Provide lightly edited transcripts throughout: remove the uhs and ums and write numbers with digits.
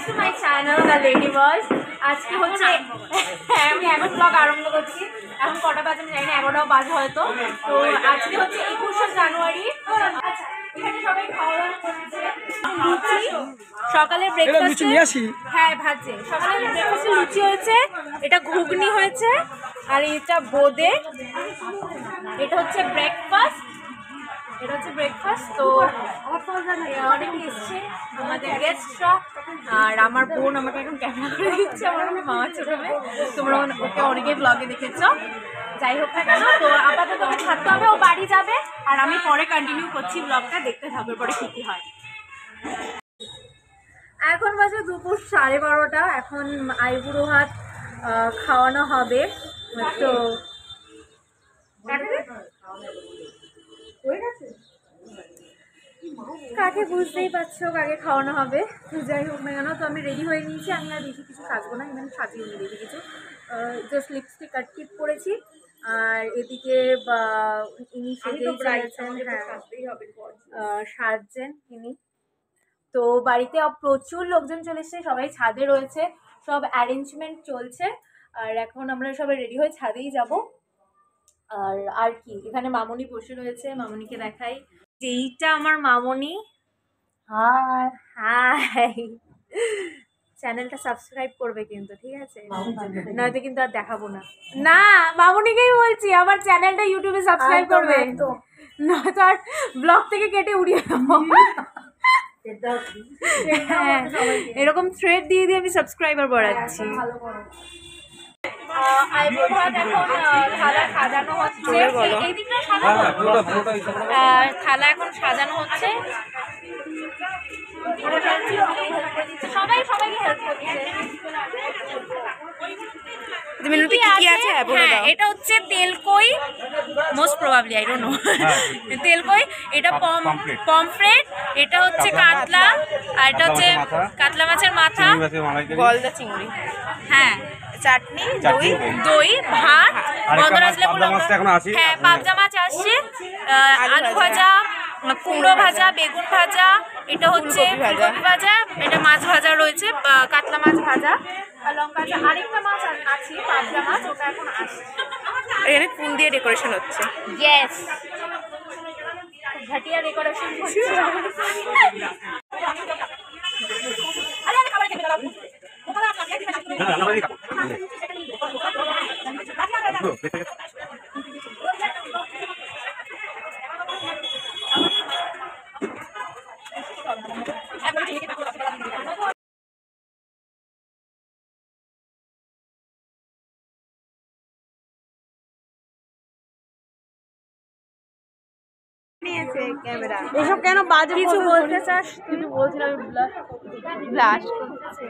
To my channel the lady boys. আজকে হচ্ছে আমি এখন ব্লগ আরম্ভ করছি। এখন কটা বাজে আমি জানি না, 11টাও বাজে হয়তো। তো আজকে হচ্ছে 21শে জানুয়ারি। এখানে সবাই খাওয়া দাওয়া করছে। লুচি সকালের ব্রেকফাস্টে, হ্যাঁ ভাজছে। সকালের ব্রেকফাস্টে লুচি হয়েছে, এটা ঘুগনি হয়েছে, আর এটা বোঁদে। এটা হচ্ছে ব্রেকফাস্ট, তো অনেকে এসছে আমাদের গেস্টরা। আর আমার বোন আমাকে এখন ক্যামেরা করে দিচ্ছে, আমার মামা ছোট মেয়ে। তোমরা ওকে অনেকেই ব্লগে দেখেছো। যাই হোক না কেন, তো আপাতত ওকে থাকতে হবে, ও বাড়ি যাবে। আর আমি পরে কন্টিনিউ করছি ব্লগটা, দেখতে থাকবে পরে কী হয়। এখন বাজে দুপুর 12:30। এখন আইবুড়ো ভাত খাওয়ানো হবে। তো কাকে বুঝতেই পারছো, কাকে খাওয়ানো হবে। তো যাই হোক না কেন, তো আমি রেডি হয়ে নিয়েছি। আমি আর বেশি কিছু সাজবো না, এমনি সাজিয়ে নিই বেশি কিছু। জাস্ট লিপস্টিক আর টিপ করেছি। আর এদিকে ইনি সেজেছেন, হ্যাঁ সাজছেন ইনি। তো বাড়িতে প্রচুর লোকজন চলে এসছে, সবাই ছাদে রয়েছে, সব অ্যারেঞ্জমেন্ট চলছে। আর এখন আমরা সবাই রেডি হয়ে ছাদেই যাব। আর কি, এখানে মামনি বসে রয়েছে, মামনিকে দেখাই। এইটা আমার মামনি। হাই হাই, চ্যানেলটা সাবস্ক্রাইব করবে কিন্তু, ঠিক আছে? নয়তো কিন্তু আর দেখাবো না। না, মামনিকেই বলছি, আমার চ্যানেলটা ইউটিউবে সাবস্ক্রাইব করবে, নয়তো আর ব্লগ থেকে কেটে উড়িয়ে দেবো। হ্যাঁ, এরকম থ্রেড দিয়ে দিয়ে আমি সাবস্ক্রাইবার বাড়াচ্ছি। থালা এখন সাজানো হচ্ছে। সবাই সবাইকে হেল্প করছে। এটা হচ্ছে তেলকই, most probably, I don't know. তেলকই, এটা পমফ্রেট, এটা হচ্ছে কাতলা, আর এটা হচ্ছে কাতলা মাছের মাথা, গলদা চিংড়ি, হ্যাঁ চাটনি, দই, ভাত, গন্ধরাজলে হ্যাঁ পাবদা মাছ আসছে, আলু ভাজা, কুমড়ো ভাজা, বেগুন ভাজা, এটা হচ্ছে ফুলকপি ভাজা, এটা মাছ ভাজা রয়েছে, কাতলা মাছ ভাজা, আর লঙ্কা ভাজা। আরেকটা মাছ আছে, পাবদা মাছ, ওটা এখন আসছে। এখানে ফুল দিয়ে ডেকোরেশন হচ্ছে। ইয়েস, ঘাটিয়া ডেকোরেশন হচ্ছে। এসব কেন বাজে কিছু বলতে চাস? কিছু বলছিলাম, ব্লাশ করছে।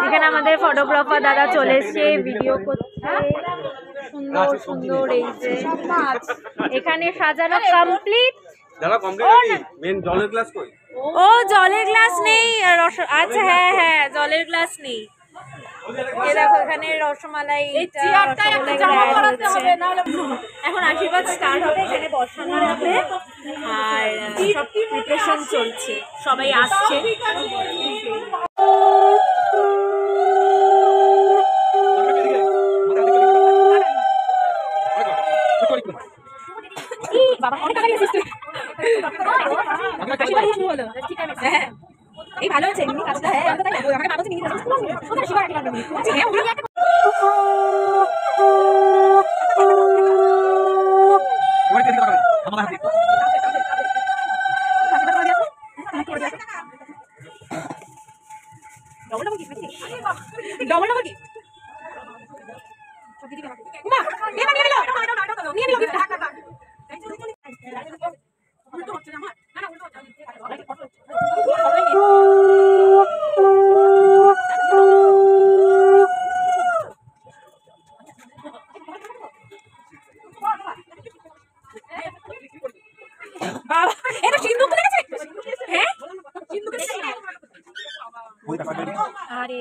এখানে আমাদের ফটোগ্রাফার দাদা চলে এসছে, ভিডিও করছে। সুন্দর সুন্দর এই যে এখানে সাজানো কমপ্লিট। ও জলের গ্লাস নেই, আচ্ছা হ্যাঁ হ্যাঁ জলের গ্লাস নেই। দেখো এখানে রসমালাই, এখন আশীর্বাদ স্টার্ট হবে, এখানে বসানো হবে। আর সব প্রিপারেশন চলছে, সবাই আসছে। এই ভালো আছে এমনি কাজটা। হ্যাঁ আমাকে মাথা নিয়ে আরে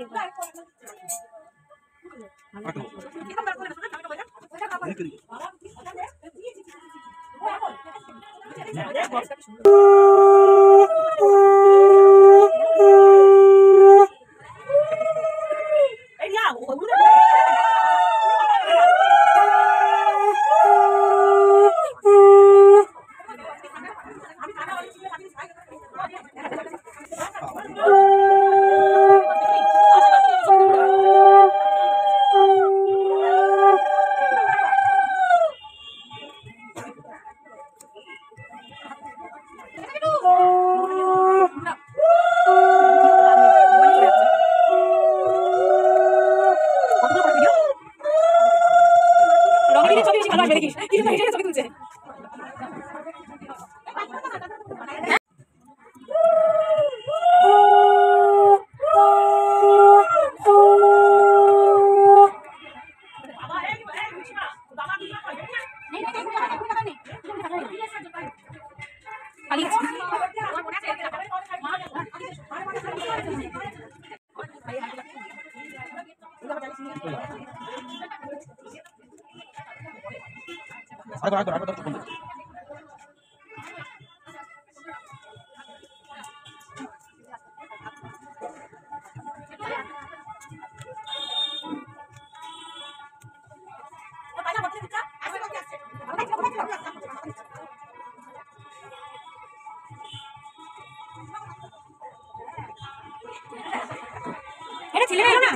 ছেলে এলো না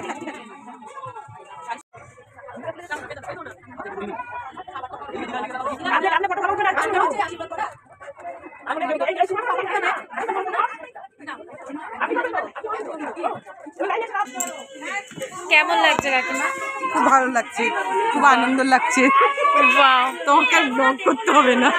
কেমন লাগছে কাকিমা? খুব ভালো লাগছে, খুব আনন্দ লাগছে। তোমাকে আর ব্লগ করতে হবে না।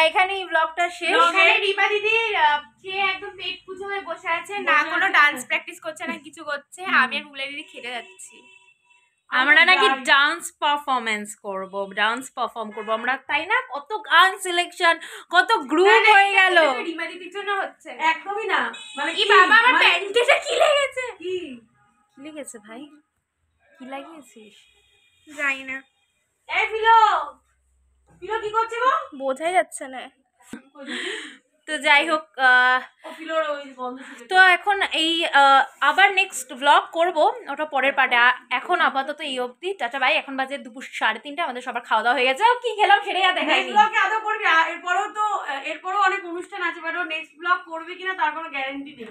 এখানেই ব্লগটা শেষ। রিমা দিদি খেয়ে একদম পেট পুজো হয়ে বসে আছে, না কোনো ডান্স প্র্যাকটিস করছে না কিছু করছে। আমি আর মুগলা দিদি খেতে যাচ্ছি। আমরা নাকি ডান্স পারফরমেন্স করব, ডান্স পারফর্ম করব আমরা, তাই না? কত গান সিলেকশন, কত গ্রুপ হয়ে গেল। রিমা দিদির জন্য হচ্ছে একদমই না, মানে কি বাবা আমার প্যান্টেটা কি লেগেছে? কি লেগেছে ভাই? কি লাগিয়েছিস? জানি না। এই ফিলো ফিলো কি করছে গো? বোঝাই যাচ্ছে না। তো যাই হোক, তো এখন এই আবার নেক্সট ব্লগ করব, ওটা পরের পার্টে। এখন আপাতত এই অবধি, টাটা বাই। এখন বাজে দুপুর 3:30, আমাদের সবার খাওয়া দাওয়া হয়ে গেছে। কি খেলাম সেটাই আর দেখাইনি। ব্লগে আদৌ করবি? এরপরেও অনেক অনুষ্ঠান আছে, বাট নেক্সট ব্লগ করবে কিনা তার কোনো গ্যারান্টি নেই।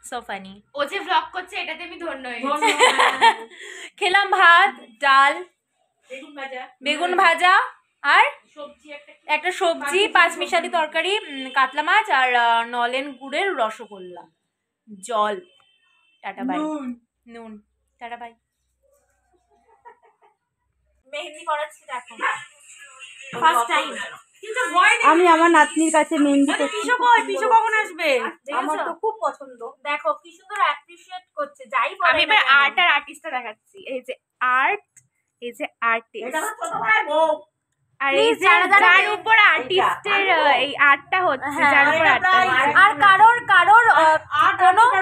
So funny. ও যে ব্লগ করছে এটাতে আমি ধন্য হয়ে গেছি। ধন্যবাদ। খেলাম ভাত, ডাল, বেগুন ভাজা আর একটা সবজি, 5 মিশালি তরকারি, কাতলা মাছ আর নলেন গুড়ের রসগোল্লা, জল। Tata bye. নুন। Tata bye. মেহেন্দি করাচ্ছি দেখো, ফার্স্ট টাইম। আমি আমার নাতনির কাছে মেহেন্দি পিসো কখন আসবে? আমার তো খুব পছন্দ। দেখো কি সুন্দর অ্যাপ্রিশিয়েট করছে। যাই বলে আমি এবার আর্ট আর আর্টিস্টটা দেখাচ্ছি। এই যে আর্ট, এই যে আর্টিস্ট, আর এই যে যার উপর আর্টিস্টের এই আর্টটা হচ্ছে, যার উপর আর্টটা হচ্ছে। আর কারোর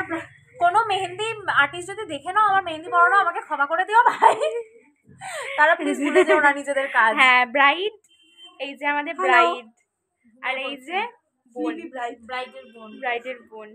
কোনো মেহেন্দি আর্টিস্ট যদি দেখে নাও আমার মেহেন্দি পড়ানো, আমাকে ক্ষমা করে দিও ভাই। তারা প্লিজ ভুলে যেও না নিজেদের কাজ। হ্যাঁ, ব্রাইড, এই যে আমাদের ব্রাইড, আর এই যে বোন, ব্রাইডের বোন।